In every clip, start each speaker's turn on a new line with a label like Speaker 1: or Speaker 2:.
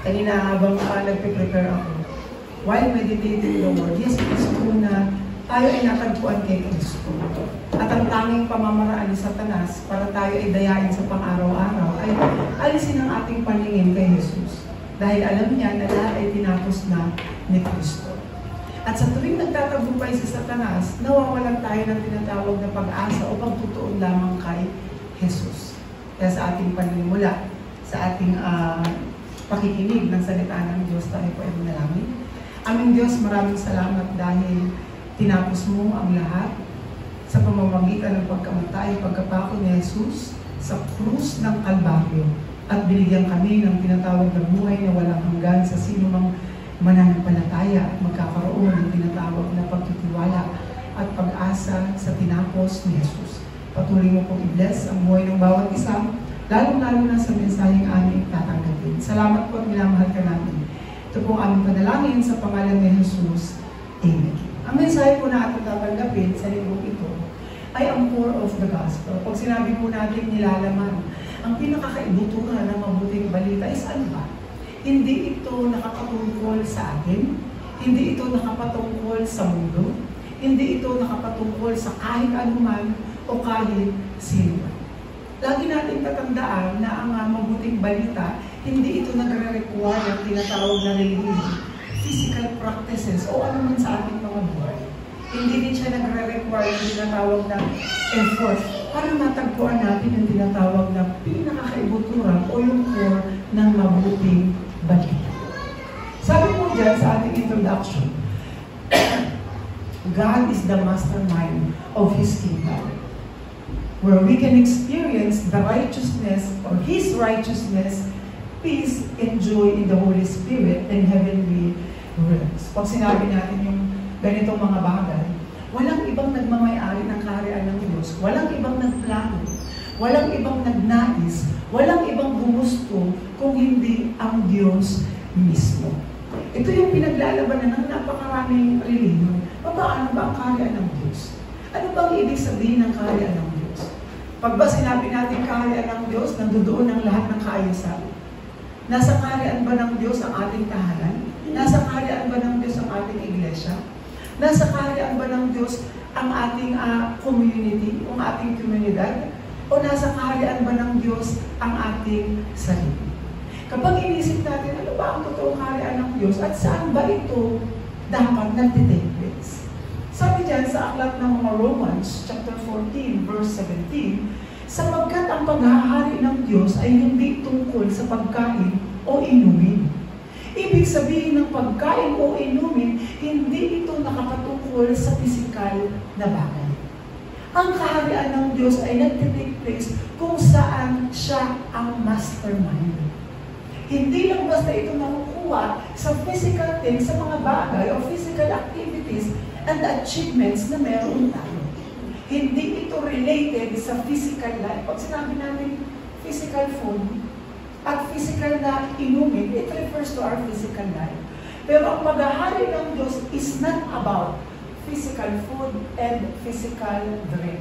Speaker 1: Kanina habang nagpe-prepare ako, while meditating the Word, yes, it's true na tayo ay natagpuan kay Kristo. At ang tanging pamamaraan ni Satanas para tayo ay dayain sa pang-araw-araw ay alisin ang ating paningin kay Jesus. Dahil alam niya na lahat ay tinapos na ni Kristo. At sa tuwing nagtatagumpay si Satanas, nawawalan tayo ng tinatawag na pag-asa o pagtutuon lamang kay Jesus. Kaya sa ating panimula, sa ating pakikinig ng salita ng Diyos, tayo po ay manalangin. Aming Diyos, maraming salamat dahil tinapos mo ang lahat sa pamamagitan ng pagkamatay, pagkapako ni Jesus sa krus ng Kalbaryo at binigyan kami ng tinatawag na buhay na walang hanggan sa sino mang mananampalataya at magkakaroon ng tinatawag na pagtitiwala at pag-asa sa tinapos ni Jesus. Patuloy mo pong i-bless ang buhay ng bawat isa, lalong-lalo na sa mensaheng aming tatanggapin. Salamat po at minamahal ka namin. Ito po aming panalangin sa pangalan ni Jesus. Amen. Ang mensahe po na ating tatanggapin sa linggong ito ay ang core of the gospel. Pag sinabi po natin nilalaman, ang pinakakaibuturan ng mabuting balita is ano ba? Hindi ito nakapatungkol sa atin, hindi ito nakapatungkol sa mundo, hindi ito nakapatungkol sa kahit anuman o kahit sino. Lagi natin tatandaan na ang mabuting balita, hindi ito nagre-require ang tinatawag na religion, physical practices o ano man sa ating mga buhay. Hindi din siya nagre-require ang tinatawag na effort para matagpuan natin ang tinatawag na pinakakaibuturan o yung core ng mabuting balita. Sabi mo dyan sa ating introduction, God is the mastermind of His kingdom, where we can experience the righteousness or His righteousness, peace, and joy in the Holy Spirit and heavenly realms. Pag sinabi natin yung ganitong mga bagay, walang ibang nagmamayari ng kaharian ng Diyos, walang ibang nagplano, walang ibang nagnais, walang ibang gumusto kung hindi ang Diyos mismo. Ito yung pinaglalabanan ng napakaraming relihiyon. Paano ba ang kaharian ng Diyos? Ano bang ibig sabihin ng kaharian ng Diyos? Pag ba sinabi natin kaharian ng Diyos, nandoon ang lahat ng kaayusan? Nasa kaharian ba ng Diyos ang ating tahanan? Nasa kaharian ba ng Diyos ang ating iglesia? Nasa kaharian ba ng Diyos ang ating community, ang ating komunidad? O nasa kaharian ba ng Diyos ang ating sarili? Kapag inisip natin, ano ba ang totoong kaharian ng Diyos at saan ba ito dapat nagtitake place? Sabi dyan sa aklat ng mga Romans, chapter 14, verse 17, sapagkat ang paghahari ng Diyos ay hindi tungkol sa pagkain o inumin. Ibig sabihin ng pagkain o inumin, hindi ito nakapatungkol sa pisikal na bagay. Ang kaharian ng Diyos ay nagtitake place kung saan siya ang mastermind. Hindi lang basta ito nakukuha sa physical things, sa mga bagay o physical activities and achievements na meron tayo. Hindi ito related sa physical life. Pag sinabi natin physical food at physical na inumin, it refers to our physical life. Pero ang paghahari ng Diyos is not about physical food and physical drink.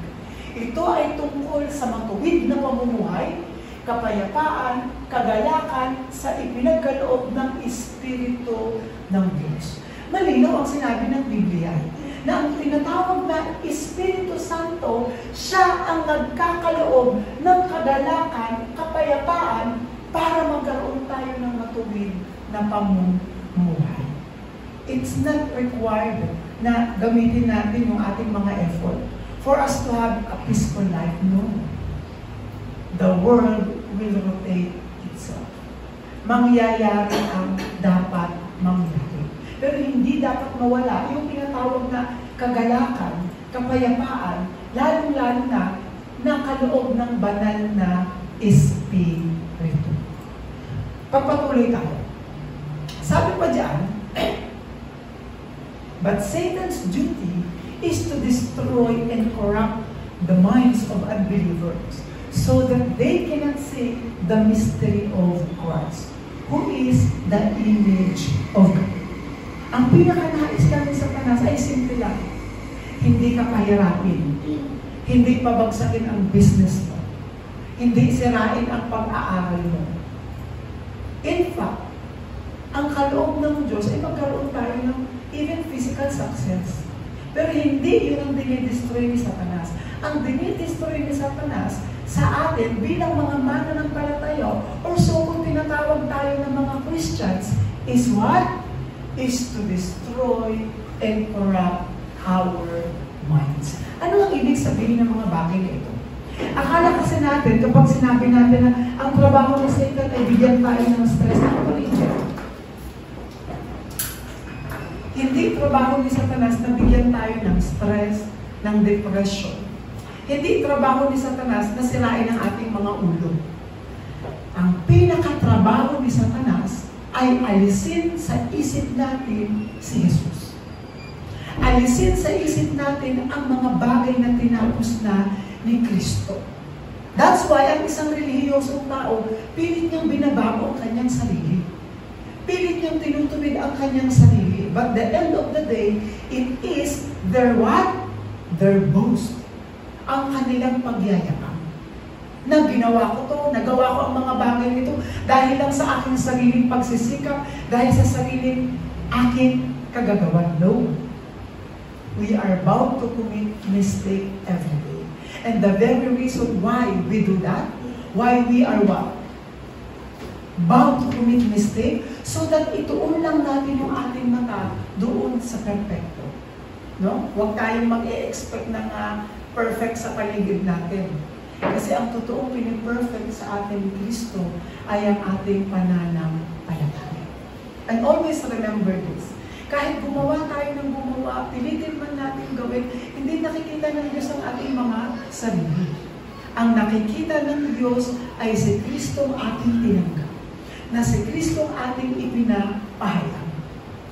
Speaker 1: Ito ay tungkol sa matuwid na pamumuhay, kapayapaan, kagalakan sa ipinagkaloob ng Espiritu ng Diyos. Malinaw ang sinabi ng Biblia na ang tinatawag na Espiritu Santo, siya ang nagkakaloob ng kagalakan, kapayapaan, para magkaroon tayo ng matuwid na pamumuhay. It's not required na gamitin natin yung ating mga effort for us to have a peaceful life. No. The world will rotate itself. Mangyayari ang dapat mangyari. Pero hindi dapat mawala yung tinatawag na kagalakan, kapayapaan, lalong-lalo na nakaloob ng banal na Espiritu. Pagpatuloy tayo. Sabi pa dyan, but Satan's duty is to destroy and corrupt the minds of unbelievers so that they cannot see the mystery of Christ, who is the image of God. Ang pinakanais lang ng Satanas ay simple lang. Hindi ka pahirapin. Hindi pabagsakin ang business mo. Hindi sirain ang pag-aaral mo. In fact, ang kaloob ng Diyos ay magkaroon tayo ng even physical success. Pero hindi yun ang dinidestroy ni Satanas. Ang dinidestroy ni Satanas sa atin bilang mga mananampalataya or so kung tinatawag tayo ng mga Christians is what? Is to destroy and corrupt our minds. Ano ang ibig sabihin ng mga bagay na ito? Akala kasi natin, kapag sinabi natin na ang trabaho ng Satan ay bigyan tayo ng stress ng religion. Hindi trabaho ni Satanas na bigyan tayo ng stress, ng depression. Hindi trabaho ni Satanas na sirain ang ating mga ulo. Ang pinakatrabaho ni Satanas ay alisin sa isip natin si Jesus. Alisin sa isip natin ang mga bagay na tinapos na ni Kristo. That's why ang isang relihiyosong tao, pilit niyang binabago ang kanyang sarili. Pilit niyang tinutuwid ang kanyang sarili. But the end of the day, it is their what? Their boast. Ang kanilang pagyayabang. Na ginawa ko to, nagawa ko ang mga bagay nito dahil lang sa aking sariling pagsisikap, dahil sa sariling aking kagagawan. No. We are bound to commit mistake every day. And the very reason why we do that, why we are what? Bound to commit mistake, so that ituon lang natin yung ating mata doon sa perfecto. No? Huwag tayong mag-e-expect ng perfect sa paligid natin. Kasi ang totoong piniperfect sa ating Kristo ay ang ating pananampalataya. And always remember this. Kahit gumawa tayo ng gumawa, pilitin man natin gawin, hindi nakikita ng Diyos ang ating mga sarili. Ang nakikita ng Diyos ay si Kristo ang ating tinanggap. Na si Kristo ang ating ipinapahayag.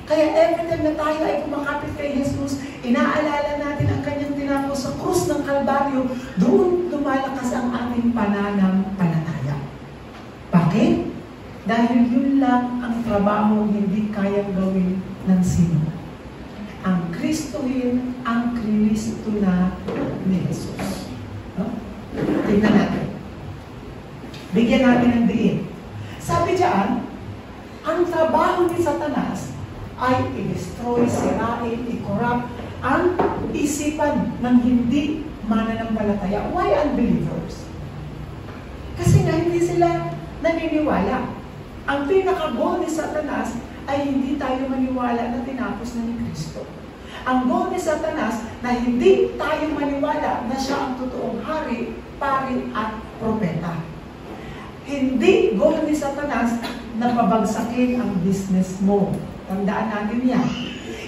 Speaker 1: Kaya every time na tayo ay kumakapit kay Jesus, inaalala natin ang kanyang tinapos sa krus ng Kalbaryo, doon lumalakas ang ating pananampalataya. Bakit? Dahil yun lang ang trabaho hindi kayang gawin ng sino. Ang Kristohin, ang Kristo na ni Jesus. No? Tingnan natin. Bigyan natin ng diin. Sabi diyan, ang trabaho ni Satanas ay i-destroy, sirain, i-corrupt ang isipan ng hindi mananampalataya. Why unbelievers? Kasi nga hindi sila naniniwala. Ang pinaka-goal ni Satanas ay hindi tayo maniwala na tinapos na ni Kristo. Ang goal ni Satanas na hindi tayo maniwala na siya ang totoong hari, pari at propeta. Hindi goal ni Satanas na pabagsakin ang business mo. Tandaan natin yan.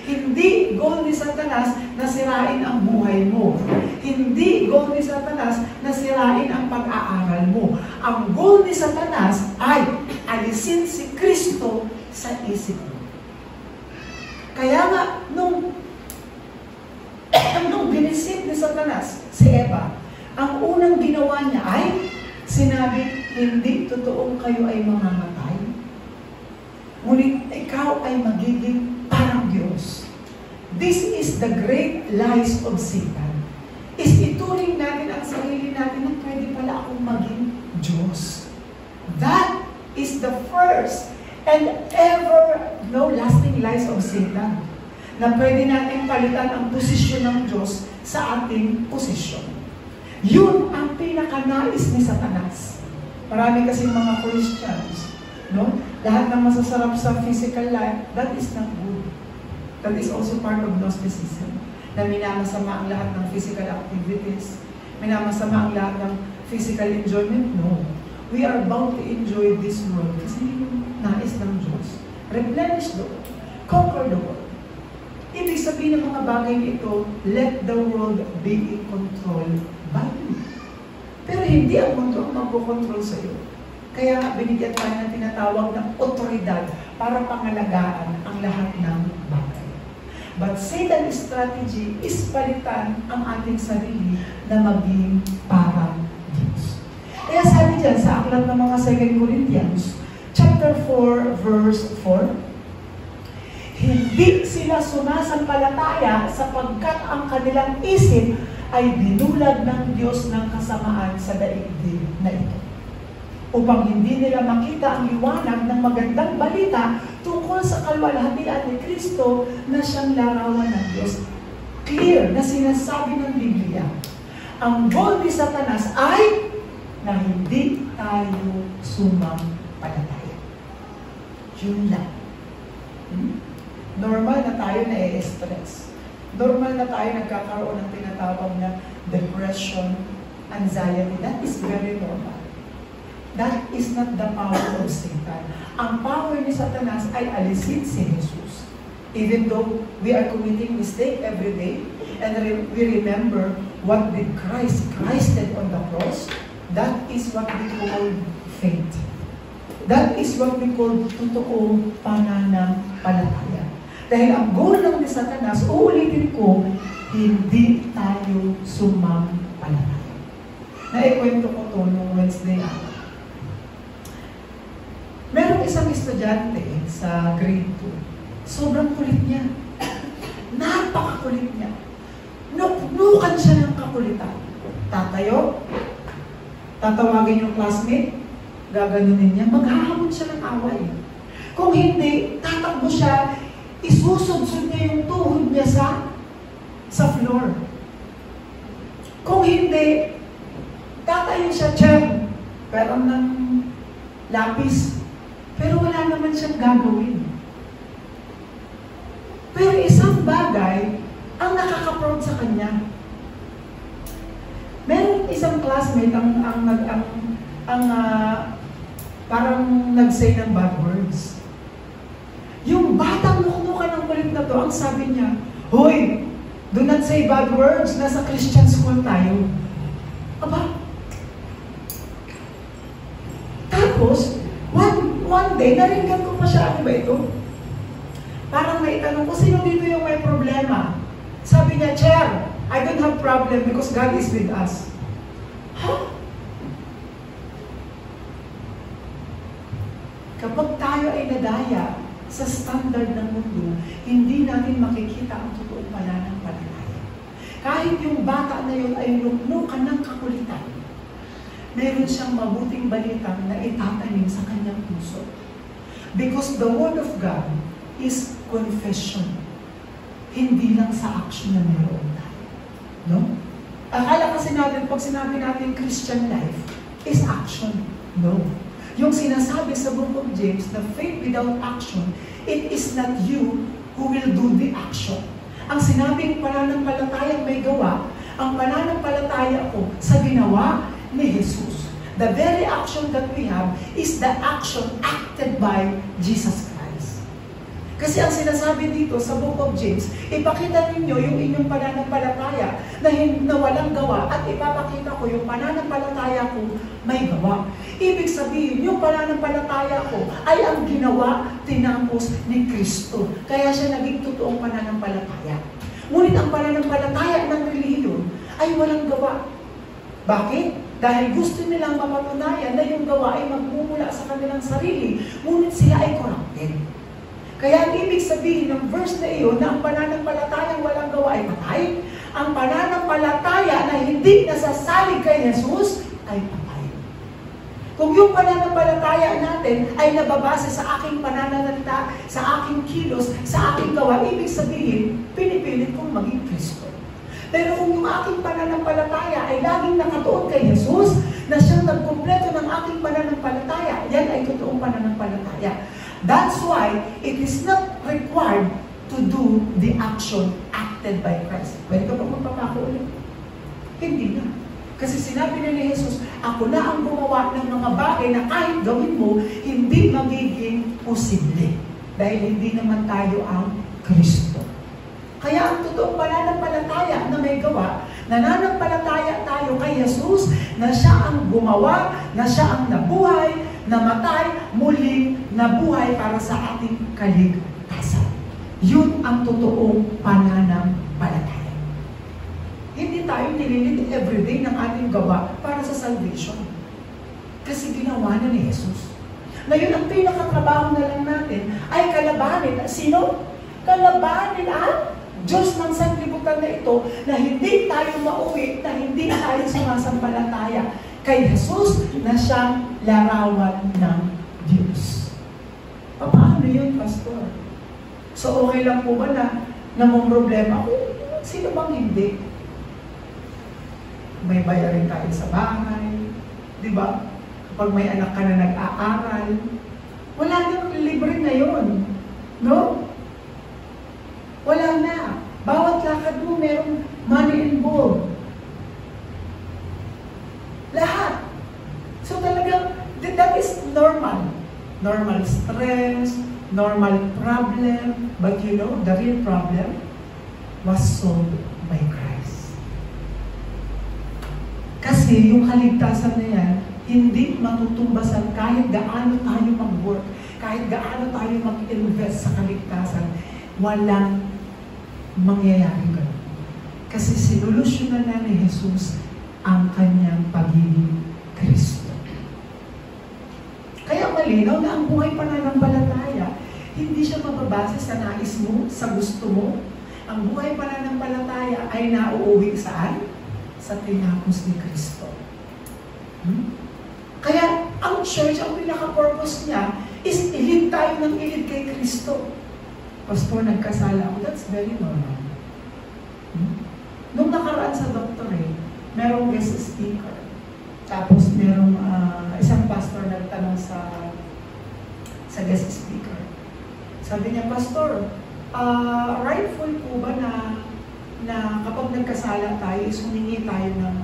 Speaker 1: Hindi goal ni Satanas na sirain ang buhay mo. Hindi goal ni Satanas na sirain ang pag-aaral mo. Ang goal ni Satanas ay alisin si Kristo sa isip mo. Kaya nga, nung binisip ni Satanas si Eva, ang unang ginawa niya ay sinabi, hindi totoong kayo ay mamamatay. Ngunit ikaw ay magiging parang Diyos. This is the great lies of Satan. Is ituring natin ang sarili natin na pwede pala akong maging Diyos. That is the first and ever lasting lies of Satan. Na pwede natin palitan ang posisyon ng Diyos sa ating posisyon. Yun ang pinakanais ni Satanas. Marami kasi mga Christians, no? Lahat ng masasarap sa physical life, that is not good. That is also part of Gnosticism. Na minamasama ang lahat ng physical activities. Minamasama ang lahat ng physical enjoyment. No. We are bound to enjoy this world kasi yung nais ng Diyos. Replenish the world. Conquer the world. Ibig sabihin ng mga bagay nito, let the world be in control by you. Pero hindi ang mundo ang magkocontrol sa iyo. Kaya binigyan tayo ng tinatawag ng otoridad para pangalagaan ang lahat ng bagay. But Satan's strategy is palitan ang ating sarili na maging parang Diyos. Kaya sabi dyan sa aklat ng mga 2 Corinthians, chapter 4, verse 4, hindi sila sumasampalataya sapagkat ang kanilang isip ay binulag ng Diyos ng kasamaan sa daigdig na ito. Upang hindi nila makita ang liwanag ng magandang balita tungkol tungkol sa kalwalhatian ni Kristo na siyang larawan ng Diyos. Clear na sinasabi ng Biblia. Ang goal ni Satanas ay na hindi tayo sumampalataya. Yun lang. Normal na tayo na-stress. Normal na tayo nagkakaroon ng tinatawag na depression, anxiety. That is very normal. That is not the power of Satan. Ang power ni Satanas ay alisin si Jesus. Even though we are committing mistake every day, and we remember what did Christ did on the cross, that is what we call faith. That is what we call totoong pananampalataya. Dahil ang goal lang ni Satanas, uulitin ko, hindi tayo sumampalataya. Naikwento ko to nung Wednesday ako. Merong isang estudyante sa grade 2. Sobrang kulit niya. Napakakulit niya. Nuknukan siya ng kakulitan. Tatayo, tatawagin yung classmate, gaganunin niya, maghahamon siya ng away. Kung hindi, tatakbo siya, isusudsud niya yung tuhod niya sa floor. Kung hindi, tatayo siya, chair, pero ng lapis. Pero wala naman siyang gagawin. Pero isang bagay ang nakaka-proud sa kanya. Meron isang classmate parang nag-say ng bad words. Yung batang nuknukan ng kulit na to, ang sabi niya, "Hoy, do not say bad words, nasa Christian school tayo." Aba? Tapos, one day, naringgan ko pa siya, ano ba ito? Parang naitanong ko, sino dito yung may problema? Sabi niya, "Chair, I don't have problem because God is with us." Huh? Kapag tayo ay nadaya sa standard ng mundo, hindi natin makikita ang totoong pananampalataya. Kahit yung bata na yun ay nuknukan ng kakulitan, meron siyang mabuting balitang na itatanim sa kanyang puso. Because the Word of God is confession. Hindi lang sa action na meron tayo. No? Akala kasi natin, pag sinabi natin Christian life, is action. No. Yung sinasabi sa book of James, na faith without action, it is not you who will do the action. Ang sinabing pananampalataya may gawa, ang pananampalataya ko sa ginawa ni Jesus. The very action that we have is the action acted by Jesus Christ. Kasi ang sinasabi dito sa book of James, ipakita ninyo yung inyong pananampalataya na walang gawa at ipapakita ko yung pananampalataya ko may gawa. Ibig sabihin, yung pananampalataya ko ay ang ginawa, tinapos ni Kristo. Kaya siya naging totoong pananampalataya. Ngunit ang pananampalataya ng relihiyon ay walang gawa. Bakit? Dahil gusto nilang mapatunayan na yung gawa ay magmumula sa kanilang sarili, ngunit sila ay corrupted. Kaya ang ibig sabihin ng verse na iyon na ang pananampalatayang walang gawa ay patay, ang pananampalataya na hindi nasasalig kay Jesus ay patay. Kung yung pananampalataya natin ay nababase sa aking pananalita, sa aking kilos, sa aking gawa, ibig sabihin, pinipilit kong maging Kristo. Pero kung yung aking pananampalataya ay laging nakatuon kay Jesus, na siyang nagkumpleto ng aking pananampalataya, yan ay totoong pananampalataya. That's why it is not required to do the action acted by Christ. Pwede ka pa magpapako ulit? Hindi na. Kasi sinabi ni Jesus, ako na ang gumawa ng mga bagay na kahit gawin mo, hindi magiging posible. Dahil hindi naman tayo ang Kristo. Kaya ang totoong pananampalataya na may gawa, nananampalataya tayo kay Jesus na siya ang gumawa, na siya ang nabuhay, namatay, muling nabuhay para sa ating kaligtasan. Yun ang totoong pananampalataya. Hindi tayo nililid everyday ng ating gawa para sa salvation. Kasi ginawa na ni Jesus. Ngayon, ang pinakatrabaho na lang natin ay kalabanin. Sino? Kalabanin ang Diyos ng sanglibutan na ito na hindi tayo mauwi, na hindi tayo sumasampalataya kay Jesus na siyang larawan ng Diyos. Paano yun, Pastor. So okay lang po ba na mong problema? Sino bang hindi? May bayarin tayo sa bahay, di ba? Kapag may anak ka na nag-aaral, wala nang libre na yun. No? Wala na. Bawat lakad mo, merong money involved. Lahat. So talagang, that is normal. Normal stress, normal problem, but you know, the real problem was solved by Christ. Kasi yung kaligtasan na yan, hindi matutumbasan kahit gaano tayo mag-work, kahit gaano tayo mag-invest sa kaligtasan, walang mangyayari ganun. Kasi sinolusyonan na ni Jesus ang kanyang pagiging Kristo. Kaya malinaw na ang buhay pananampalataya, hindi siya mababase sa nais mo, sa gusto mo. Ang buhay pananampalataya ay nauuwi saan? Sa tinapos ni Kristo. Kaya ang church, ang pinaka-purpose niya is ilid tayo ng ilid kay Kristo. Pastor, nagkasala ako. That's very normal. Nung nakaraan sa doctorate, merong guest speaker. Tapos merong isang pastor nagtanong sa guest speaker. Sabi niya, Pastor, rightful po ba na kapag nagkasala tayo, is humingi tayo ng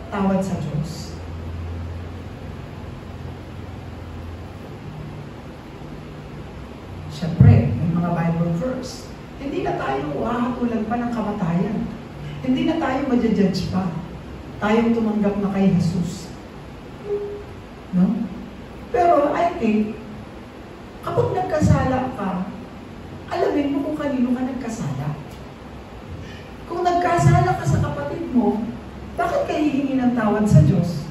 Speaker 1: tawad sa Diyos? Siyempre, may mga Bible verse. Hindi na tayo hahatulan pa ng kamatayan. Hindi na tayo ma-judge pa. Tayong tumanggap na kay Jesus. No? Pero I think, kapag nagkasala ka, alamin mo kung kanino ka nagkasala. Kung nagkasala ka sa kapatid mo, bakit ka hihingi ng tawad sa Diyos?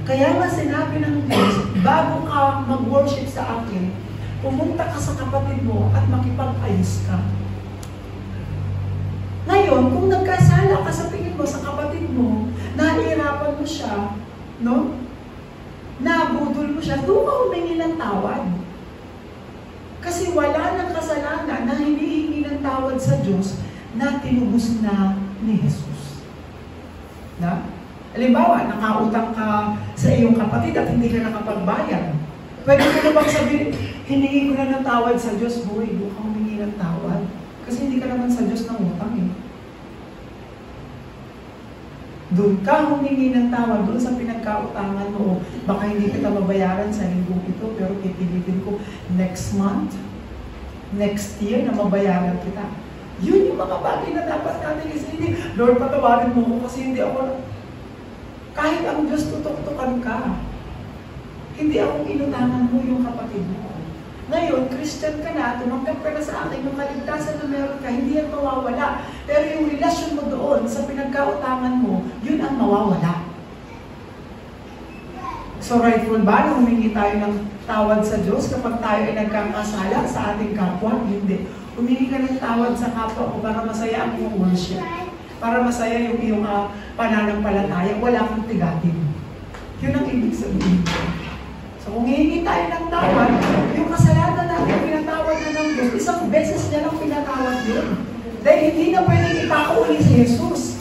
Speaker 1: Kaya nga sinabi ng Diyos, bago ka mag-worship sa akin, pumunta ka sa kapatid mo at makipag-ayos ka. Ngayon, kung nagkasala ka sa tingin mo sa kapatid mo, nahihirapan mo siya, no? Nabudol mo siya, doon ka humingi ng tawad. Kasi wala ng kasalanan na hinihingi ng tawad sa Diyos na tinubos na ni Jesus. Na? Halimbawa, nakautang ka sa iyong kapatid at hindi ka nakapagbayad. Pwede mo na bang sabihin, hiningi ko na ng tawad sa Diyos, boy, doon ka humingi ng tawad. Kasi hindi ka naman sa Diyos ng utang eh. Doon ka humingi ng tawad, doon sa pinagkautangan mo, baka hindi kita mabayaran sa linggong ito, pero pipilitin ko next month, next year na mabayaran kita. Yun yung mga bagay na dapat natin isipin. Lord, patawarin mo ko kasi hindi ako, kahit ang Diyos tutok-tukan ka, hindi ako inutangan mo yung kapatid mo. Ngayon, Christian ka na, tumanggap ka na sa akin, yung kaligtasan na meron ka, hindi yan mawawala. Pero yung relasyon mo doon, sa pinagkautangan mo, yun ang mawawala. So rightful ba na humingi tayo ng tawad sa Diyos kapag tayo ay nagkakasala sa ating kapwa? Hindi. Humingi ka ng tawad sa kapwa mo para masaya ang iyong worship. Para masaya yung iyong pananampalataya. Wala kang tigatin. Yun ang ibig sabihin. So kung hihingi tayo ng tawad, yung kasalanan natin pinatawad na ng Diyos, isang beses niya lang pinatawad yun. Dahil hindi na pwedeng ipakauli sa Jesus.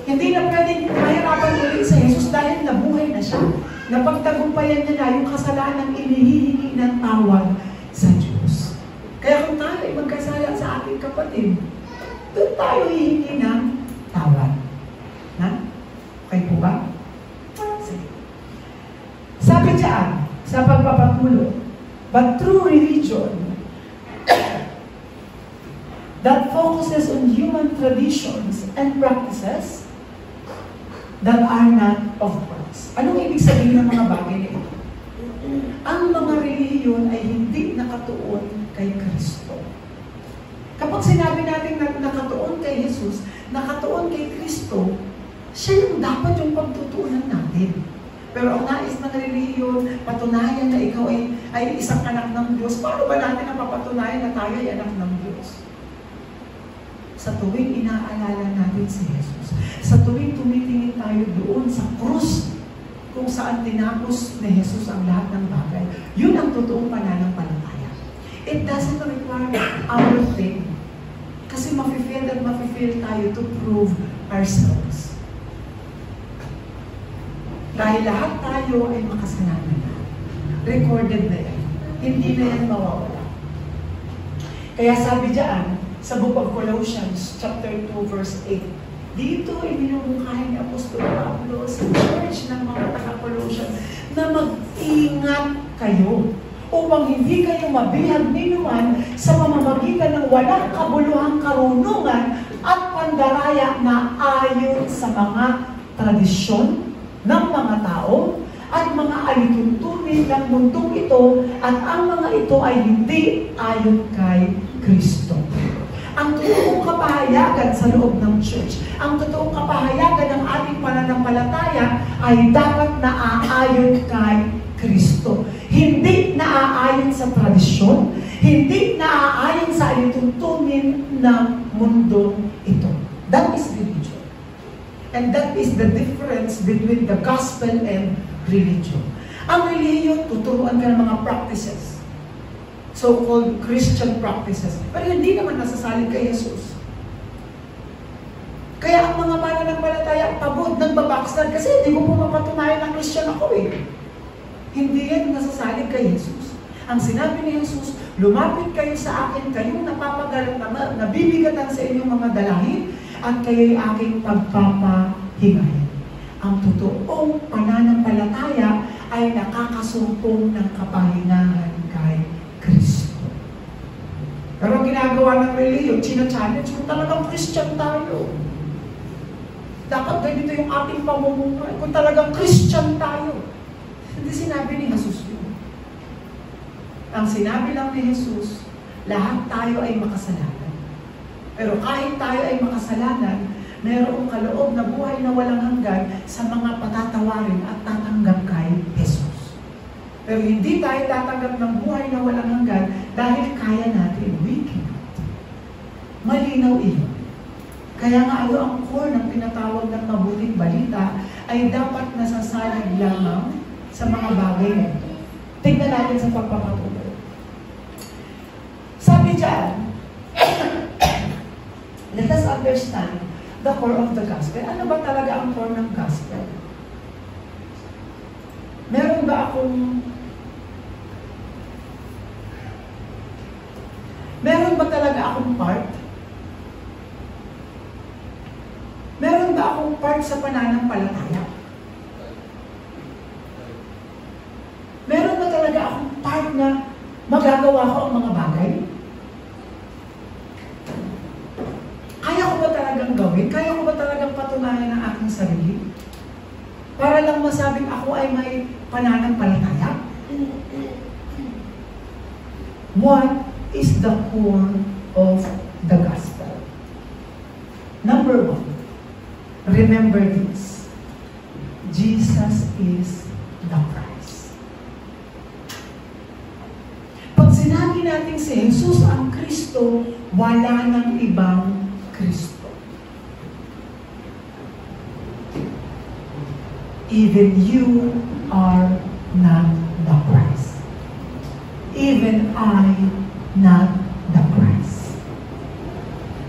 Speaker 1: Hindi na pwedeng mahirapan ulit sa Jesus dahil nabuhay na siya. Napagtagumpayan niya na yung kasalanan inihihingi ng tawad sa Diyos. Kaya kung tayo ay magkasala sa ating kapatid, doon tayo hihingi ng tawad. Na? Okay po ba? Sige. Sabi diyan, sa pagpapatuloy, but true religion that focuses on human traditions and practices that are not of Christ. Anong ibig sabihin ng mga bagay na ito? Ang mga relihiyon ay hindi nakatuon kay Kristo. Kapag sinabi natin na nakatuon kay Jesus, nakatuon kay Kristo, siya yung dapat yung pagtutuunan natin. Pero ang nais ng relihiyon, patunayan na ikaw ay isang anak ng Diyos. Paano ba natin napapatunayan na tayo ay anak ng Diyos? Sa tuwing inaalala natin si Jesus, sa tuwing tumitingin tayo doon sa krus kung saan tinapos ni Jesus ang lahat ng bagay. Yun ang totoong pananampalataya. It doesn't require our faith. Kasi mafe-fail at mafe-fail tayo to prove ourselves. Dahil lahat tayo ay makasalanan na. Recorded na yan. Hindi na yan mawawala. Kaya sabi diyan, sa Book of Colossians, chapter 2, verse 8, dito ibinubungkahin ni Apostol Pablo sa church ng mga taga-Colossians na mag-ingat kayo upang hindi kayo mabihag ninuman sa pamamagitan ng walang kabuluhang karunungan at pandaraya na ayon sa mga tradisyon ng mga tao at mga alituntunin ng mundong ito, at ang mga ito ay hindi ayon kay Kristo. Ang totoong kapahayagan sa loob ng church, ang totoong kapahayagan ng ating pananampalataya ay dapat naaayon kay Kristo. Hindi naaayon sa tradisyon, hindi naaayon sa alituntunin ng mundong ito. That is religion. And that is the difference between the gospel and religion. Ang religion, tuturuan ka ng mga practices. So-called Christian practices. Pero hindi naman nasasalig kay Jesus. Kaya ang mga mananampalataya pagod, nagbabackslide kasi hindi mo mapatunayan na Christian ako eh. Hindi yan nasasalig kay Jesus. Ang sinabi ni Jesus, lumapit kayo sa akin, kayong napapagalat na nabibigatan sa inyong mga dalahin, at kayo'y aking pagpapahingahin. Ang totoong pananampalataya ay nakakasumpong ng kapahingahan kay Kristo. Pero ang ginagawa ng reliyon, china-challenge, kung talagang Christian tayo. Dapat ganito yung ating pamumuhay. Kung talagang Christian tayo. Hindi sinabi ni Jesus yun. Ang sinabi lang ni Jesus, lahat tayo ay makasalanan. Pero kahit tayo ay makasalanan, mayroong kaloob na buhay na walang hanggan sa mga patatawarin at tatanggap kay Jesus. Pero hindi tayo tatanggap ng buhay na walang hanggan dahil kaya natin. We cannot. Malinaw iyon. Kaya nga ang core ng tinatawag ng mabuting balita ay dapat nasasalig lamang sa mga bagay na ito. Tingnan natin sa pagpapatuloy. Sabi dyan, let us understand the core of the gospel. Ano ba talaga ang core ng gospel? Meron ba talaga akong part? Meron ba akong part sa pananampalataya? Meron ba talaga akong part na magagawa ko ang mga bagay? Kaya ko ba talagang gawin? Kaya ko ba talagang patunayan ang aking sarili? Para lang masabing ako ay may pananampalataya? What is the core of the gospel? Number 1, remember this. Jesus is the Christ. Pag sinabi natin si Jesus ang Kristo, wala nang ibang Kristo. Even you are not the Christ. Even I not the Christ.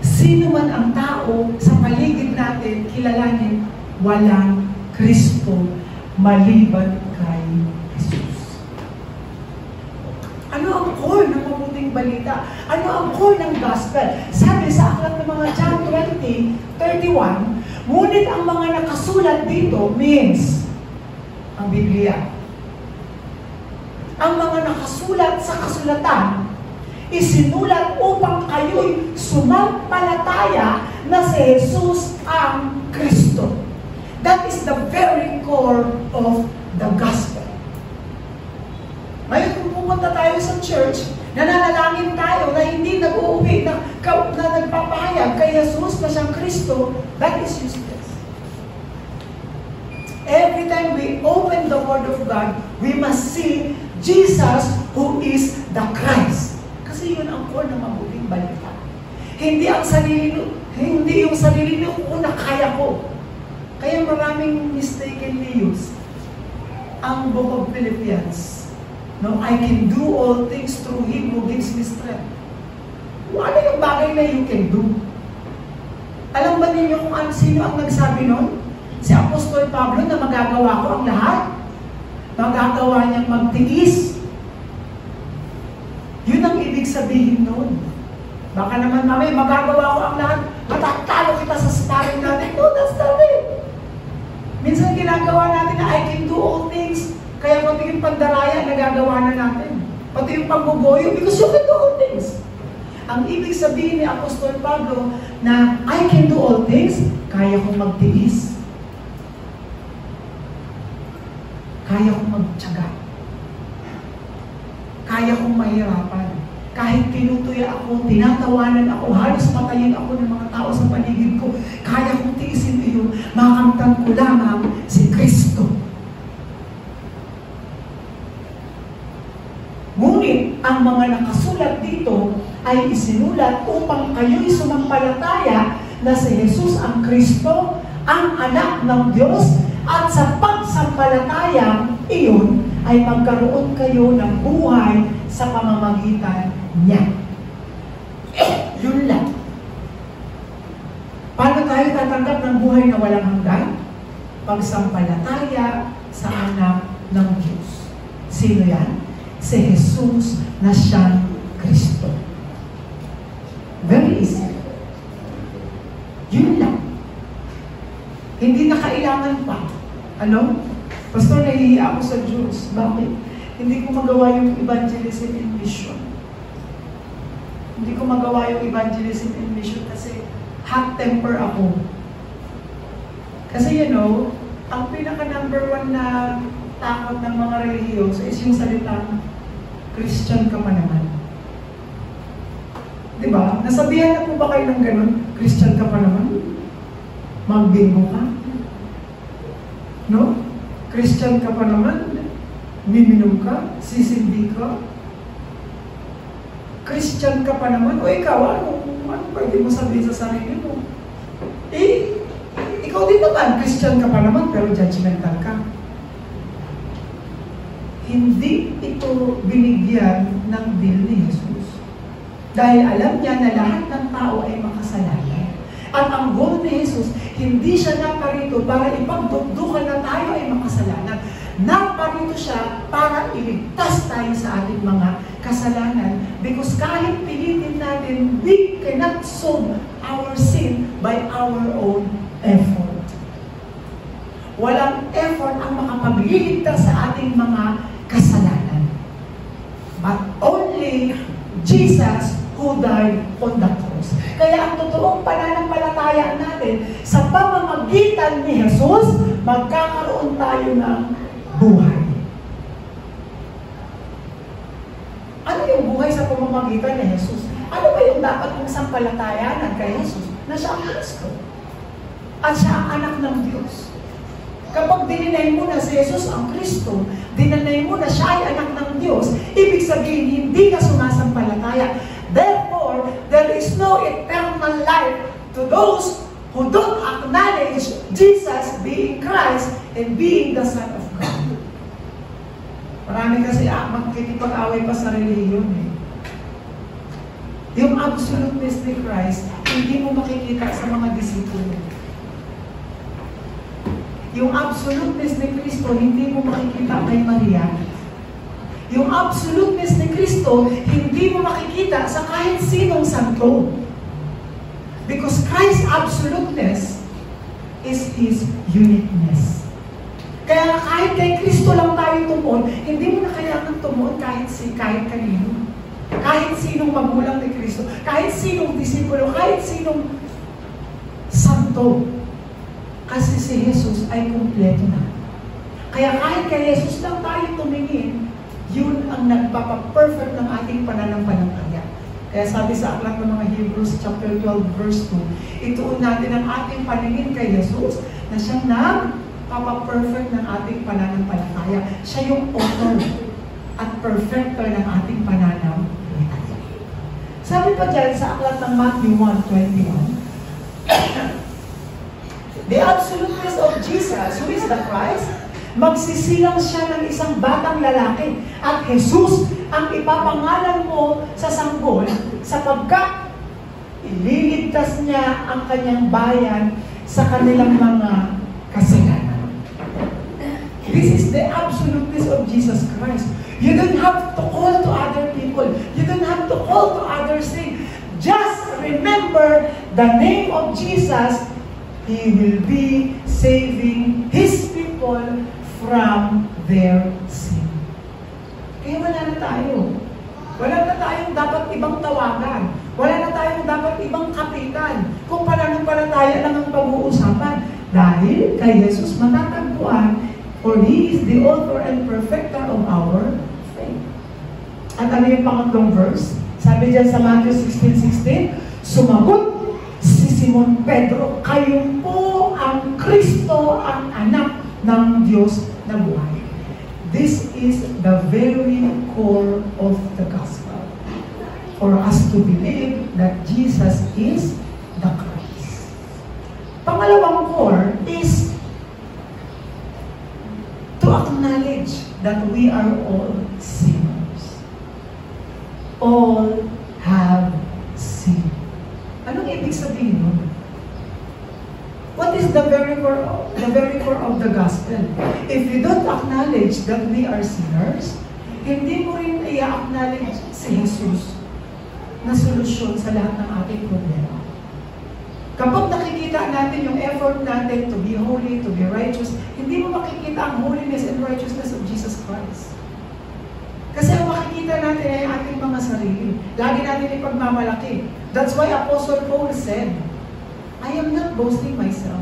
Speaker 1: Sino man ang tao sa paligid natin, kilalanin, walang Kristo maliban kay Jesus. Ano ang core ng mabuting balita? Ano ang core ng gospel? Sabi sa aklat ng mga John 20:31, ngunit ang mga nakasulat dito means ang Biblia. Ang mga nakasulat sa kasulatan, isinulat upang kayo'y sumampalataya na si Jesus ang Kristo. That is the very core of the gospel. Ngayon kung pumunta tayo sa church, nananalangin tayo na hindi nag-uuwi, na nagpapahayag kay Jesus na siyang Kristo, that is useless. Every time we open the Word of God, we must see Jesus who is the Christ. Kasi yun ang core ng mabuting balita. Hindi yung sarili ko na kaya ko. Kaya maraming mistakenly used. ang book of Philippians. No, I can do all things through Him who gives me strength. Ano yung bagay na you can do? Alam ba ninyo kung sino ang nagsabi nun? Si Apostol Pablo na magagawa ko ang lahat? Magagawa niyang magtiis. Yun ang ibig sabihin nun. Baka naman mamay, magagawa ko ang lahat, matatalo kita sa sparring natin. No, that's not it. Minsan ginagawa natin na I can do all things. Kaya pati yung pandaraya, nagagawa na natin. Pati yung pagbuboyo, because you can do all things. Ang ibig sabihin ni Apostol Pablo na I can do all things, kaya kong magtiis. Kaya kong magtiyaga. Kaya kong mahirapan. Kahit pinutuya ako, tinatawanan ako, halos patayin ako ng mga tao sa paligid ko, kaya kong tiisin iyon, makamtan ko lamang si Kristo. Ngunit, ang mga nakasulat dito ay isinulat upang kayo'y sumampalataya na si Jesus ang Kristo, ang anak ng Diyos, at sa pagsampalataya iyon ay magkaroon kayo ng buhay sa pamamagitan niya. Yun lang. Paano tayo tatanggap ng buhay na walang hanggan? Pagsampalataya sa anak ng Diyos. Sino yan? Si Jesus na siyang Kristo. Very easy. Yun lang. Hindi na kailangan pa. Ano? Pastor, nahihiya ako sa Diyos. Bakit? Hindi ko magawa yung evangelism in mission. Hindi ko magawa yung evangelism in mission kasi hot temper ako. Kasi ang pinaka number one na takot ng mga relihiyoso is yung salitang Christian ka pa naman. Diba? Nasabihan na po ba kayo ng ganun? Christian ka pa naman? Magbingo ka? No? Christian ka pa naman? Miminom ka? Sisindi ka? Christian ka pa naman? O ikaw, ano pwede mo sabihin sa sarili mo? Ikaw din naman, Christian ka pa naman, pero judgmental ka. Hindi ito binigyan ng deal ni Jesus. Dahil alam niya na lahat ng tao ay makasalanan. At ang goal ni Jesus, hindi siya naparito para ipagdugdukan na tayo ay makasalanan. Naparito siya para iligtas tayo sa ating mga kasalanan. Because kahit pilitin natin, we cannot solve our sin by our own effort. Walang effort ang makapagliligtas sa ating mga kasalanan. But only Jesus who died on the cross. Kaya ang totoong pananampalataya natin, sa pamamagitan ni Jesus, magkakaroon tayo ng buhay. Ano yung buhay sa pamamagitan ni Jesus? Ano ba yung dapat mong sampalatayanan kay Jesus? Na siya ang Kristo. At siya ang anak ng Diyos. Kapag dininay mo na si Jesus ang Kristo, dininay mo na siya ay anak ng Diyos, ibig sabihin, hindi ka sumasampalataya. Therefore, there is no eternal life to those who don't acknowledge Jesus being Christ and being the Son of God. Marami kasi magkikipag-away pa sa reliyon eh. Yung absoluteness ni Christ, hindi mo makikita sa mga disipulo. Yung absoluteness ni Kristo, hindi mo makikita kay Maria. Yung absoluteness ni Kristo, hindi mo makikita sa kahit sinong santo. Because Christ's absoluteness is His uniqueness. Kaya kahit kay Kristo lang tayo tumuon, hindi mo na kailangan tumuon kahit kanino. Kahit sinong magulang ni Kristo, kahit sinong disipulo, kahit sinong santo. Kasi si Jesus ay kumpleto na. Kaya kahit kay Jesus lang tayo tumingin, yun ang nagpapa-perfect ng ating pananampalataya. Kaya sabi sa aklat ng mga Hebrews chapter 12 verse 2, ituon natin ang ating paningin kay Jesus na siyang nagpapa-perfect ng ating pananampalataya. Siya yung author at perfecter ng ating pananampalataya. Sabi pa dyan sa aklat ng Matthew 1:21, the absoluteness of Jesus, who is the Christ, Magsisilang siya ng isang batang lalaki at Jesus ang ipapangalan mo sa sanggol sapagkat ililigtas niya ang kanyang bayan sa kanilang mga kasalanan. This is the absoluteness of Jesus Christ. You don't have to call to other people. You don't have to call to others things. Just remember the name of Jesus. He will be saving His people from their sin. Kaya wala na tayo. Wala na tayong dapat ibang tawagan. Wala na tayong dapat ibang kapitan. Kung pananampalataya lang ang pag-uusapan. Dahil kay Jesus matatagpuan, for He is the author and perfecter of our faith. At ano yung pangatlong verse? Sabi dyan sa Matthew 16:16, sumagot si Simon Pedro, kayo po ang Kristo, ang anak ng Diyos na buhay. This is the very core of the gospel. For us to believe that Jesus is the Christ. Pangalawang core is to acknowledge that we are all sinners. All have sinned. Anong ibig sabihin nun? What is the very core of the gospel? If you don't acknowledge that we are sinners, hindi mo rin i-acknowledge si Jesus na solusyon sa lahat ng ating problema. Kapag nakikita natin yung effort natin to be holy, to be righteous, hindi mo makikita ang holiness and righteousness of Jesus Christ. Kasi ang makikita natin ay ating mga sarili. Lagi natin ipagmamalaki. That's why Apostle Paul said, I am not boasting myself.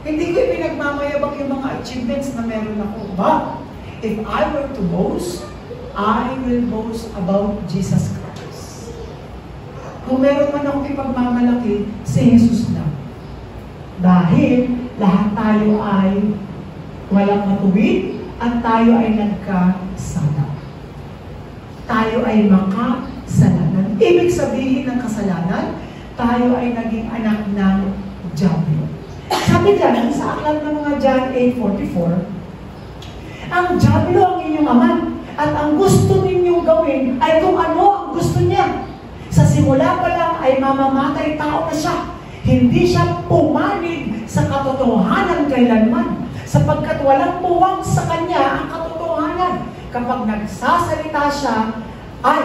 Speaker 1: Hindi ko ipinagmamayabang yung mga achievements na meron ako. But, if I were to boast, I will boast about Jesus Christ. Kung meron man akong ipagmamalaki, si Jesus lang. Dahil lahat tayo ay walang matuwid at tayo ay nagkasala. Tayo ay makasalanan. Ibig sabihin ng kasalanan, tayo ay naging anak ng Diablo. Sabi dyan, sa aklat ng mga John 8:44, ang Diablo ang inyong ama at ang gusto ninyong gawin ay kung ano ang gusto niya. Sa simula pa lang ay mamamatay tao na siya. Hindi siya pumanig sa katotohanan kailanman sapagkat walang puwang sa kanya ang katotohanan. Kapag nagsasalita siya ay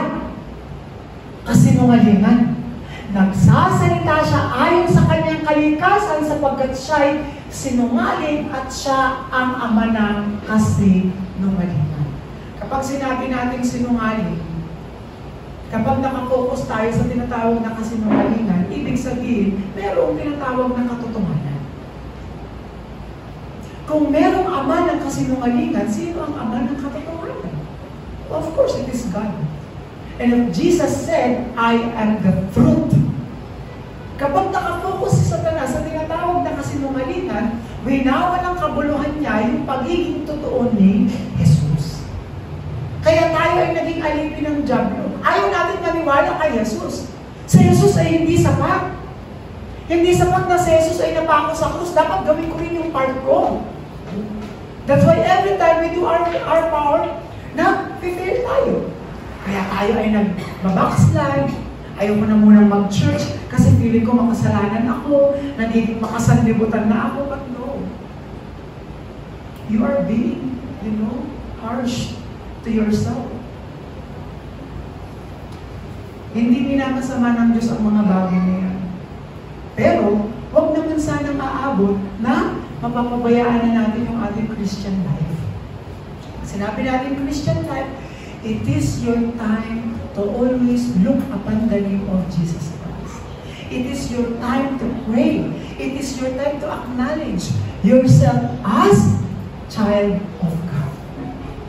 Speaker 1: kasinungalingan. Nagsasalita siya ayon sa kanyang kalikasan sapagkat siya'y sinungaling at siya ang ama ng kasinungalingan. Kapag sinabi natin sinungaling, kapag nakafocus tayo sa tinatawag na kasinungalingan, ibig sabihin, mayroong tinatawag na katotohanan. Kung merong ama ng kasinungalingan, sino ang ama ng katotohanan? Of course, it is God. And if Jesus said, I am the truth. Kapag nakafocus si Satanas sa tinatawag na kasinungalingan, winawa ng kabuluhan niya yung pagiging totoo ni Jesus. Kaya tayo ay naging alipin ng Diablo. Ayaw natin maniwala kay Jesus. Si Jesus ay hindi sapat. Hindi sapat na si Jesus ay napako sa krus. Dapat gawin ko rin yung part ko. That's why every time we do our power, na-fail tayo. Kaya tayo ay nag-backslide. Ayaw ko na munang mag-church kasi feeling ko makasalanan ako, nagiging makasanlibutan na ako, but no. You are being, harsh to yourself. Hindi minakasama ng Diyos ang mga bagay na yan. Pero, huwag naman sanang aabot na mapapabayaan na natin yung ating Christian life. Sinabi natin Christian life, it is your time to always look upon the name of Jesus Christ. It is your time to pray. It is your time to acknowledge yourself as child of God.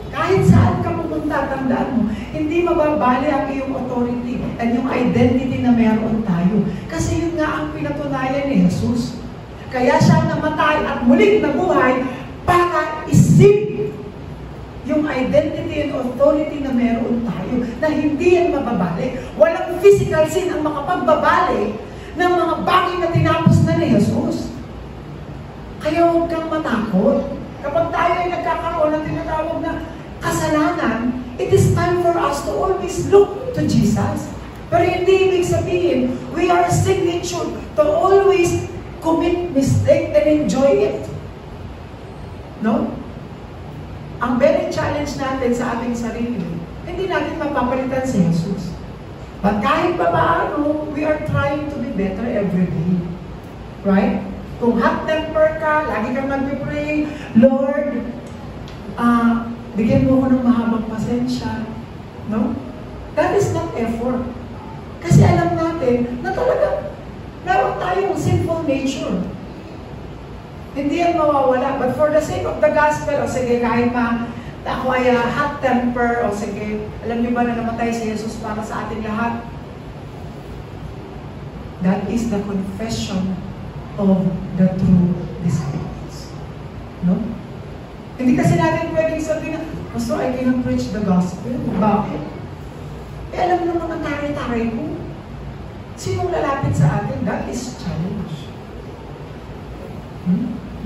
Speaker 1: Kahit saan ka pupunta, tandaan mo, hindi mababali ang iyong authority at yung identity na meron tayo. Kasi yun nga ang pinatunayan ni Jesus. Kaya siya namatay at muling nabuhay para isip yung identity and authority na meron tayo, na hindi yan mababali. Walang physical sin ang makapagbabali ng mga bagay na tinapos na ni Jesus. Kaya huwag kang matakot. Kapag tayo ay nagkakaroon ng tinatawag na kasalanan, it is time for us to always look to Jesus. Pero hindi ibig sabihin, we are signature to always commit mistake and enjoy it. No? Ang very challenge natin sa ating sarili, hindi natin mapapalitan si Jesus. But kahit pa paano, we are trying to be better every day. Right? Kung hot temper ka, lagi kang nag-pray, Lord, bigyan mo ko ng mahabang pasensya. No? That is not effort. Kasi alam natin na talagang meron tayong sinful nature. Hindi yan mawawala. But for the sake of the gospel, o sige, kahit pa ako ay hot temper, o sige, alam niyo ba na namatay si Jesus para sa ating lahat? That is the confession of the true disciples. No? Hindi kasi natin pwedeng sabihin na, Pastor, I cannot preach the gospel. Bakit? Eh, alam mo mga taray-taray ko. Sinong lalapit sa atin? That is challenge.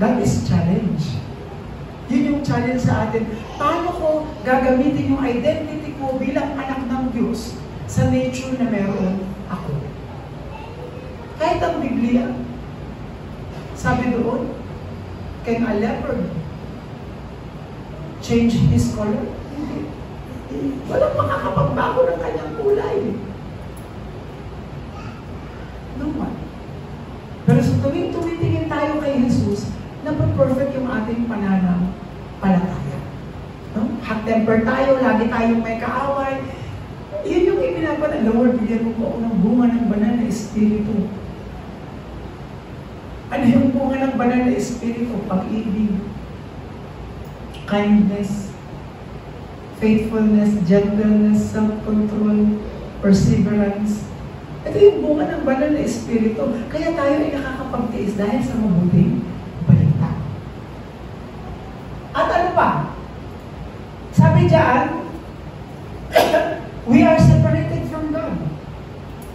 Speaker 1: That is challenge. Yun yung challenge sa atin. Paano ko gagamitin yung identity ko bilang anak ng Diyos sa nature na meron ako? Kahit ang Biblia, sabi doon, can a leopard change his color? Hindi. Walang makakapagbago ng kanyang kulay. No one. Pero sa tuwing tumitingin tayo kay Jesus, napaperfect yung ating pananampalataya. No? Hot-temper tayo, lagi tayong may kaaway. Yun yung ipinapanan. Lord, bigyan mo po ako ng bunga ng banal na espiritu. Ano yung bunga ng banal na espiritu? Pag-ibig, kindness, faithfulness, gentleness, self-control, perseverance. Ito yung bunga ng banal na espiritu. Kaya tayo ay nakakapagtiis dahil sa mabuting balita. At ano pa? Sabi diyan, we are separated from God.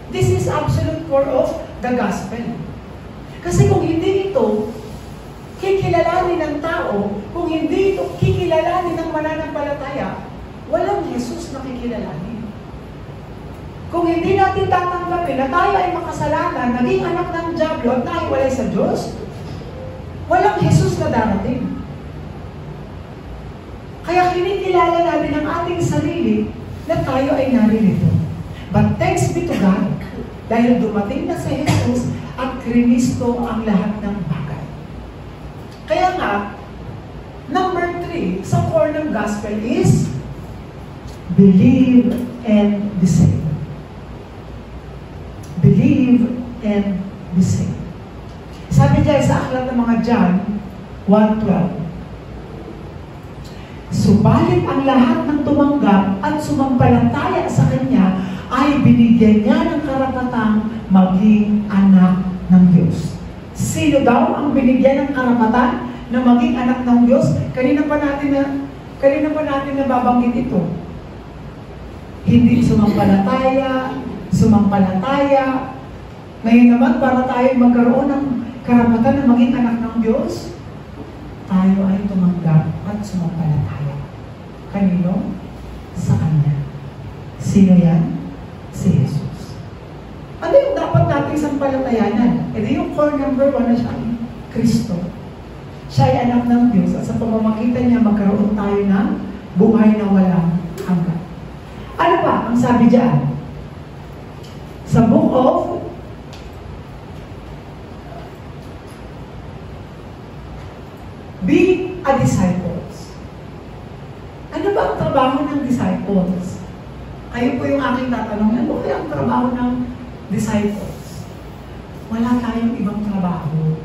Speaker 1: This is absolute core of the gospel. Kasi kung hindi ito kikilalanin ng tao, kung hindi ito kikilalanin ng mananampalataya, walang Jesus na kikilalanin. Kung hindi natin tatanggapin na tayo ay makasalanan, naging anak ng Diablo at nahiwalay sa Diyos, walang Jesus na darating. Kaya kinikilala natin ang ating sarili na tayo ay naririto. But thanks be to God, dahil dumating na si Jesus at Kristo ang lahat ng bagay. Kaya nga, number 3 sa core ng gospel is believe and be saved. Believe and be saved. Sabi diyan sa aklat ng mga John 1:12, subalit ang lahat ng tumanggap at sumampalataya sa Kanya ay binigyan niya ng karapatang maging anak ng Diyos. Sino daw ang binigyan ng karapatan na maging anak ng Diyos? Kanina pa natin nababanggit ito. Hindi sumampalataya. Ngayon naman, para tayo magkaroon ng karapatan na maging anak ng Diyos, tayo ay tumanggap at sumampalataya. Kanino? Sa Kanya. Sino yan? Si Jesus. Ano yung dapat nating sampalatayanan? Ito yung core number 1 na siya, Kristo. Siya ay anak ng Diyos at sa pamamagitan niya magkaroon tayo ng buhay na walang hanggan. Ano pa ang sabi diyan? Sa book of Be a Disciples. Ano ba ang trabaho ng disciples? Kayo po yung aking tatanong, ano kaya ang trabaho ng disciples? Wala tayong ibang trabaho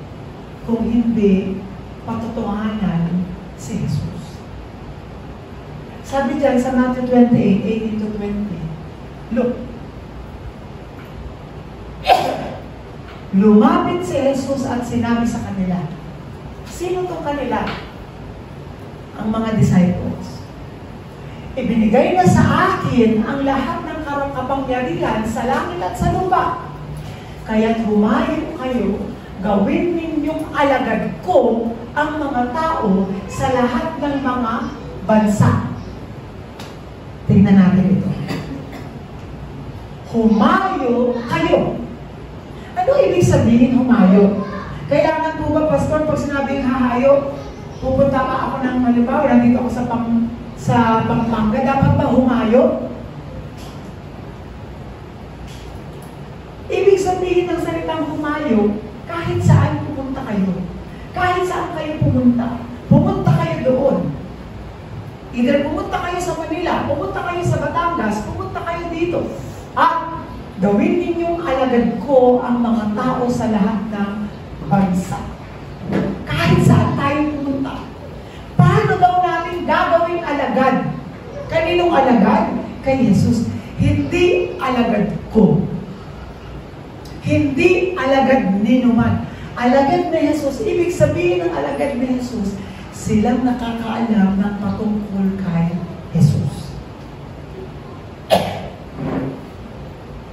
Speaker 1: kung hindi patutuhanan si Jesus. Sabi dyan sa Matthew 28:18-20, look, lumapit si Jesus at sinabi sa kanila, sino itong kanila? Ang mga disciples. Ibinigay na sa akin ang lahat ng kapangyarihan sa langit at sa lupa. Kaya't humayo kayo, gawin ninyong alagad ko ang mga tao sa lahat ng mga bansa. Tingnan natin ito. Humayo kayo. Ano ibig sabihin humayo? Kailangan po ba, Pastor, pag sinabing hahayo, pupunta pa ako ng halimbawa, nandito ako sa Pampanga, dapat ba humayo? Ibig sabihin ng salitang humayo, kahit saan pumunta kayo. Kahit saan kayo pumunta kayo doon. Either pumunta kayo sa Manila, pumunta kayo sa Batangas, pumunta kayo dito. At gawin ninyong alagad ko ang mga tao sa lahat ng bansa. Kahit saan tayo pumunta. Paano daw natin gagawin alagad? Kaninong alagad? Kay Jesus. Hindi alagad ko. Hindi alagad ni Numan. Alagad ni Jesus. Ibig sabihin ng alagad ni Jesus, silang nakakaalam ng patungkol kay Jesus.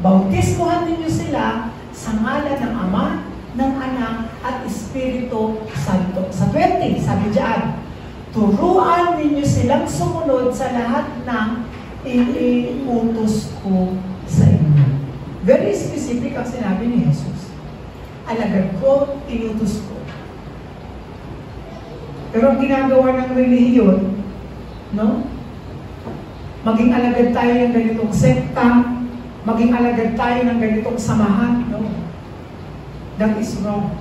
Speaker 1: Bautismuhan ninyo sila sa ngalan ng Ama, ng Anak, at Espiritu Santo. Sa 20, sabi diyan, turuan ninyo silang sumunod sa lahat ng iniutos ko sa inyo. Very specific ang sinabi ni Jesus. Alagad ko, inutos ko. Pero ang ginagawa ng relihiyon, no? Maging alagad tayo ng ganitong sekta, maging alagad tayo ng ganitong samahan, no? That is wrong.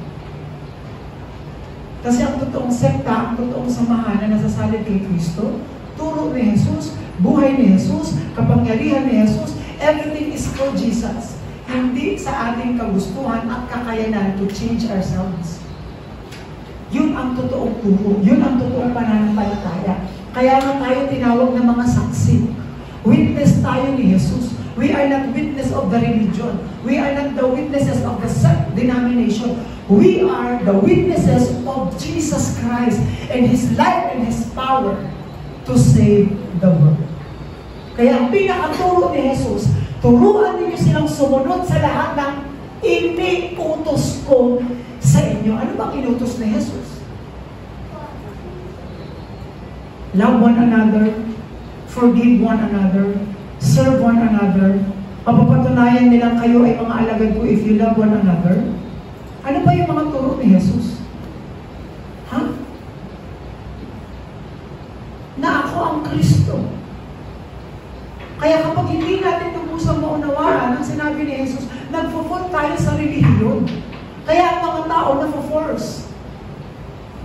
Speaker 1: Kasi ang totoong sekta, ang totoong samahan na nasasalit kay Kristo, turo ni Jesus, buhay ni Jesus, kapangyarihan ni Jesus, everything is for Jesus. Hindi sa ating kagustuhan at kakayanan to change ourselves. Yun ang totoong turo. Yun ang totoong pananampalataya. Kaya nga tayo tinawag ng mga saksi. Witness tayo ni Jesus. We are not witness of the religion. We are not the witnesses of the denomination. We are the witnesses of Jesus Christ and His life and His power to save the world. Kaya ang pinakaturo ni Jesus, turuan niyo silang sumunod sa lahat ng iniutos ko sa inyo. Ano bang inutos ni Jesus? Love one another, forgive one another, serve one another. Papapatunayan nilang kayo ay mga alagad ko if you love one another. Ano ba yung mga turo ni Jesus? Ha? Na ako ang Kristo. Kaya kapag hindi natin lubusang maunawaan ang sinabi ni Jesus, nagpo-fall tayo sa relihiyon. Kaya ang mga tao nafo-force.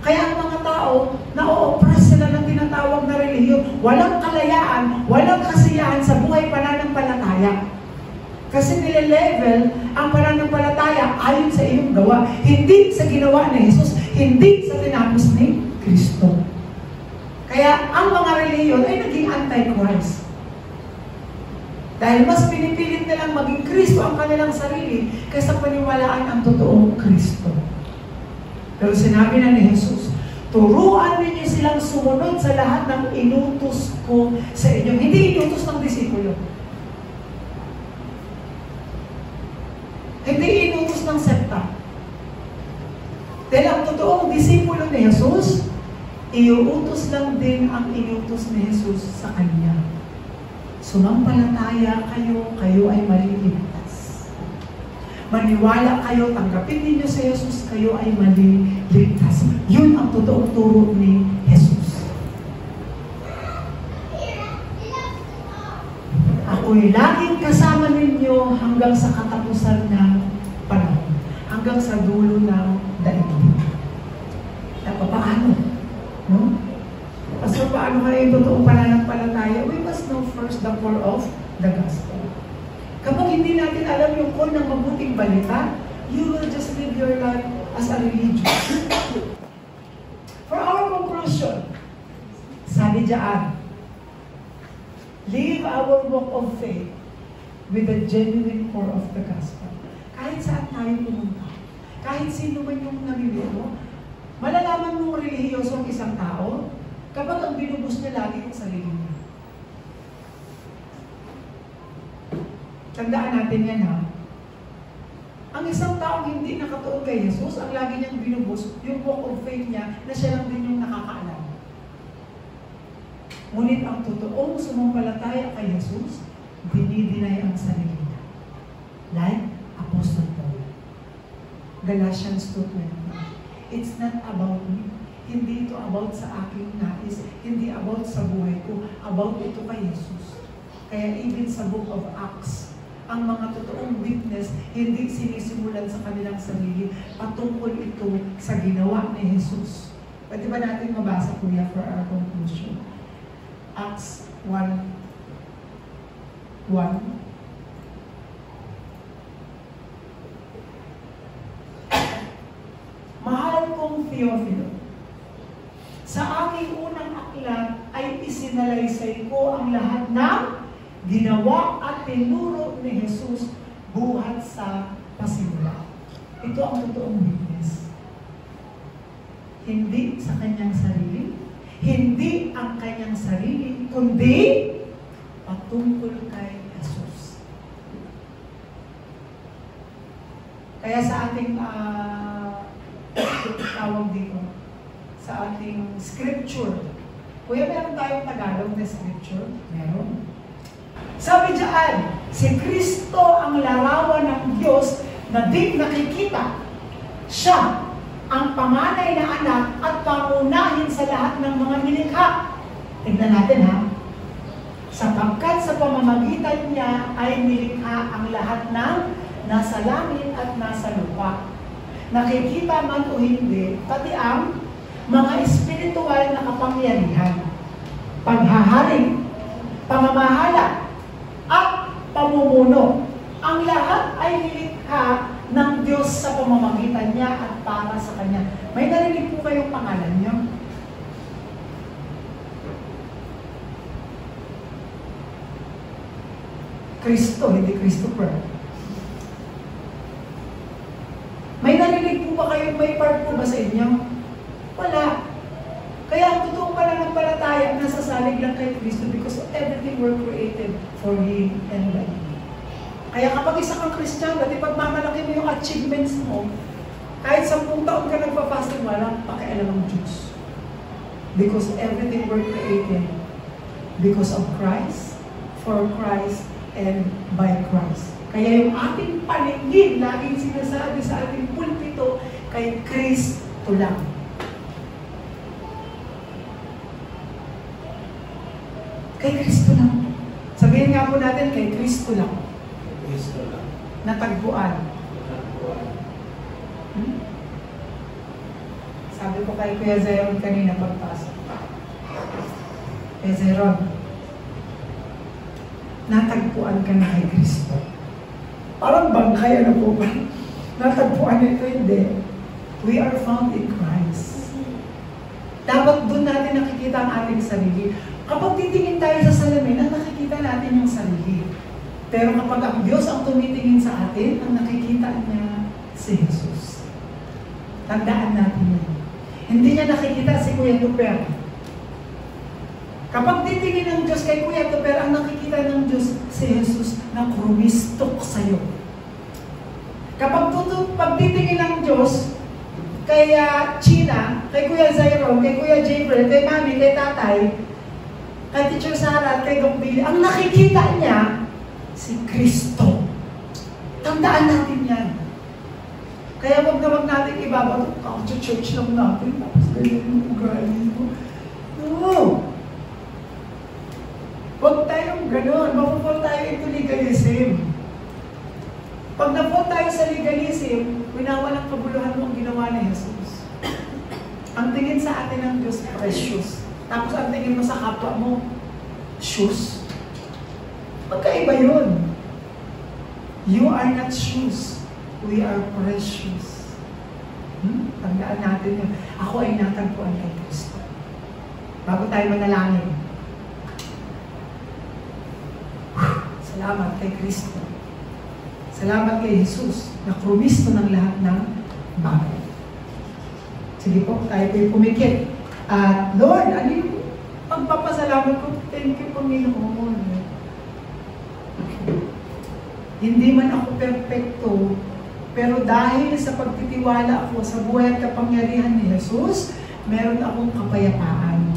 Speaker 1: Kaya ang mga tao na-o-oppress sila ng tinatawag na relihiyon. Walang kalayaan, walang kasiyahan sa buhay pananampalataya. Kasi nile-level ang pananampalataya ayon sa iyong gawa. Hindi sa ginawa ni Jesus, hindi sa tinapos ni Kristo. Kaya ang mga relihiyon ay naging anti-Christ. Dahil mas pinipilit nilang maging Kristo ang kanilang sarili kaysa paniwalaan ang totoong Kristo. Pero sinabi na ni Jesus, turuan ninyo silang sumunod sa lahat ng inutos ko sa inyo. Hindi inutos ng disipulo. Hindi inutos ng sekta. Dahil ang totoong disipulo ni Jesus, iuutos lang din ang inutos ni Jesus sa kanya. Sumampalataya kayo, kayo ay maliligtas. Maniwala kayo, tanggapin ninyo sa Jesus, kayo ay maliligtas. Yun ang totoong turo ni Jesus. Ako'y laging kasama ninyo hanggang sa katapusan ng panahon. Hanggang sa dulo ng daigdig. Paano? No? So, paano kayo yung totoong pananampalataya? We must know first the core of the gospel. Kapag hindi natin alam yung core ng mabuting balita, you will just live your life as a religion. For our conclusion, sabi diyan, live our walk of faith with the genuine core of the gospel. Kahit saan tayo pumunta, kahit sino man yung nabibiro, malalaman mong relihiyoso ang isang tao, kapag ang binubus niya lagi ang sarili niya. Tandaan natin yan, ha? Ang Ang isang taong hindi nakatuon kay Jesus, ang lagi niyang binubos, yung walk of faith niya, na siya lang din yung nakakaalam. Ngunit ang totoong sumampalataya kay Jesus, dinidinay ang sarili niya. Like Apostle Paul. Galatians 2:20. It's not about me. Hindi ito about sa aking nais. Hindi about sa buhay ko. About ito kay Jesus. Kaya even sa book of Acts, ang mga totoong witness, hindi sinisimulan sa kanilang sarili. Patungkol ito sa ginawa ni Jesus. Pwede ba natin mabasa, Kuya, for our conclusion? Acts 1:1. Mahal kong Theophilo, sa aking unang aklat ay isinalaysay ko ang lahat ng ginawa at tinuro ni Jesus buhat sa pasimula. Ito ang totoong witness. Hindi sa kanyang sarili, hindi ang kanyang sarili, kundi patungkol kay Jesus. Kaya sa ating tawag dito, sa ating scripture. Kuya, meron tayong Tagalog na scripture? Meron. Sabi diyan, si Kristo ang larawan ng Diyos na di nakikita. Siya ang panganay na anak at pangunahin sa lahat ng mga nilikha. Tignan natin ha. Sapagkat sa pamamagitan niya ay nilikha ang lahat ng nasa langit at nasa lupa. Nakikita man o hindi, pati ang mga espiritual na kapangyarihan, paghahari, pamamahala, at pamumuno. Ang lahat ay nilikha ng Diyos sa pamamagitan niya at para sa Kanya. May narinig po kayong pangalan niyo? Kristo, hindi Christopher. May narinig po ba kayo, may part po ba sa inyo? Wala. Kaya ang totoong pananampalataya, nasa salig lang kay Kristo because everything were created for Him and by Him. Kaya kapag isa kang Christian, dati pagmamalaki mo yung achievements mo, kahit 10 taon ka nagpa-fasting, walang pakialam ng Diyos. Because everything were created because of Christ, for Christ, and by Christ. Kaya yung ating paningin, laging sinasabi sa ating pulpito, kay Kristo lang. Kay Kristo lang. Sabihin nga po natin, kay Kristo lang.
Speaker 2: Kristo lang.
Speaker 1: Natagpuan. Sabi ko kay Kuya Zeron kanina pagpasok. Kuya Zeron, natagpuan ka na kay Kristo. Parang bangkay, ano po ba? Natagpuan ito, hindi. We are found in Christ. Dapat doon natin nakikita ang ating sarili. Kapag titingin tayo sa salamin, ang nakikita natin yung sarili. Pero kapag ang Diyos ang tumitingin sa atin, ang nakikita niya si Jesus. Tandaan natin yun. Hindi niya nakikita si Kuya Tuper. Kapag titingin ng Diyos kay Kuya Tuper, ang nakikita ng Diyos si Jesus na krumistok sa'yo. Kapag pagtitingin ng Diyos kay China, kay Kuya Zyron, kay Kuya Jabril, kay Mami, kay Tatay, kay Teacher Sarah, kay Gambili, ang nakikita niya si Kristo. Tandaan natin yan. Kaya wag na wag natin ibabato, church lang natin, tapos ganyan yung ugali mo. No! Huwag tayong gano'n. Mapupol tayo into legalism. Pag na-fall tayo sa legalism, winawalang kabuluhan mo ang ginawa ni Jesus. Ang tingin sa atin ng Diyos, precious. Tapos ang tingin mo sa kapwa mo, shoes. Magkaiba yun. You are not shoes. We are precious. Tandaan natin yun. Ako ay natagpuan kay Kristo. Bago tayo manalangin. Salamat kay Kristo. Salamat kay Jesus na krumisto ng lahat ng bagay. Sige po, tayo po'y pumikit. At Lord, ano yung pagpapasalamat ko? Thank you, Panginoon. Hindi man ako perfecto, Pero dahil sa pagtitiwala ako sa buhay at kapangyarihan ni Jesus, meron akong kapayapaan.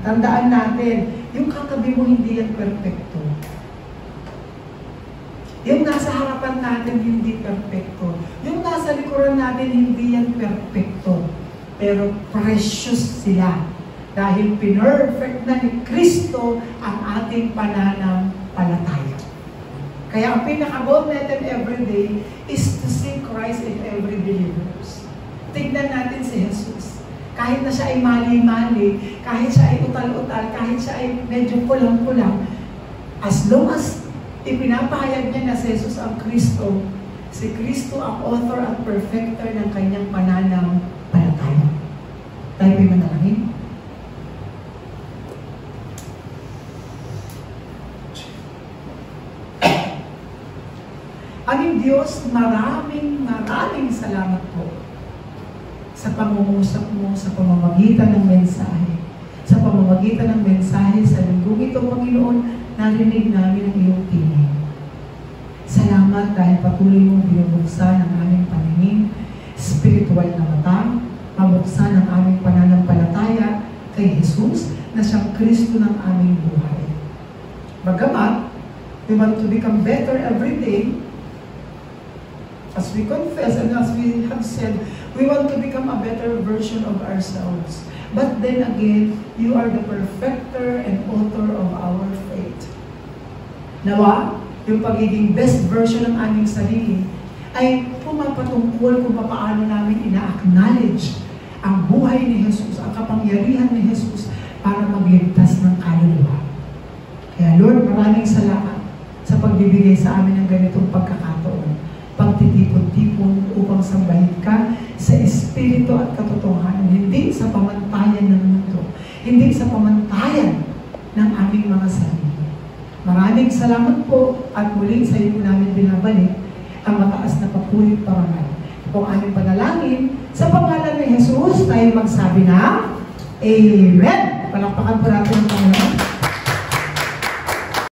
Speaker 1: Tandaan natin, yung katabi mo hindi yan perfecto. Yung nasa harapan natin hindi perfecto. Yung nasa likuran natin hindi yan perfecto. Pero precious sila. Dahil pinerfect na ni Kristo ang ating pananampalataya. Kaya ang pinaka-goal natin everyday is to see Christ in every believers. Tignan natin si Jesus. Kahit na siya ay mali-mali, kahit siya ay utal-utal, kahit siya ay medyo kulang-kulang, as long as ipinapahayag niya na si Jesus ang Kristo, si Kristo ang author at perfecter ng kanyang pananampalataya. Tayo may manalangin. Aming Diyos, maraming salamat po sa pangungusap mo, sa pamamagitan ng mensahe. Sa pamamagitan ng mensahe sa linggong ito, Panginoon, narinig namin ang iyong tinig. Salamat dahil patuloy mong binubuksan ang aming paningin, spiritual na mata, pabuksan ang aming pananampalataya kay Jesus na siyang Kristo ng aming buhay. Bagamat, we want to become better every day. As we confess and as we have said, we want to become a better version of ourselves. But then again, you are the perfecter and author of our faith. Nawa, yung pagiging best version ng aming sarili ay pumapatungkol kung paano namin ina-acknowledge ang buhay ni Jesus, ang kapangyarihan ni Jesus para magligtas ng kaluluwa. Kaya Lord, maraming salamat sa pagbibigay sa amin ng ganitong pagkakataon. Pagtitipon-tipon upang sambahin ka sa espiritu at katotohanan, hindi sa pamantayan ng mundo, hindi sa pamantayan ng aming mga sarili. Maraming salamat po at muli sa iyo namin binabalik ang mataas na papurit parangal. Ito ang aming panalangin. Sa pangalan ni Jesus, tayo magsabi na Amen! Palakpakan po natin ang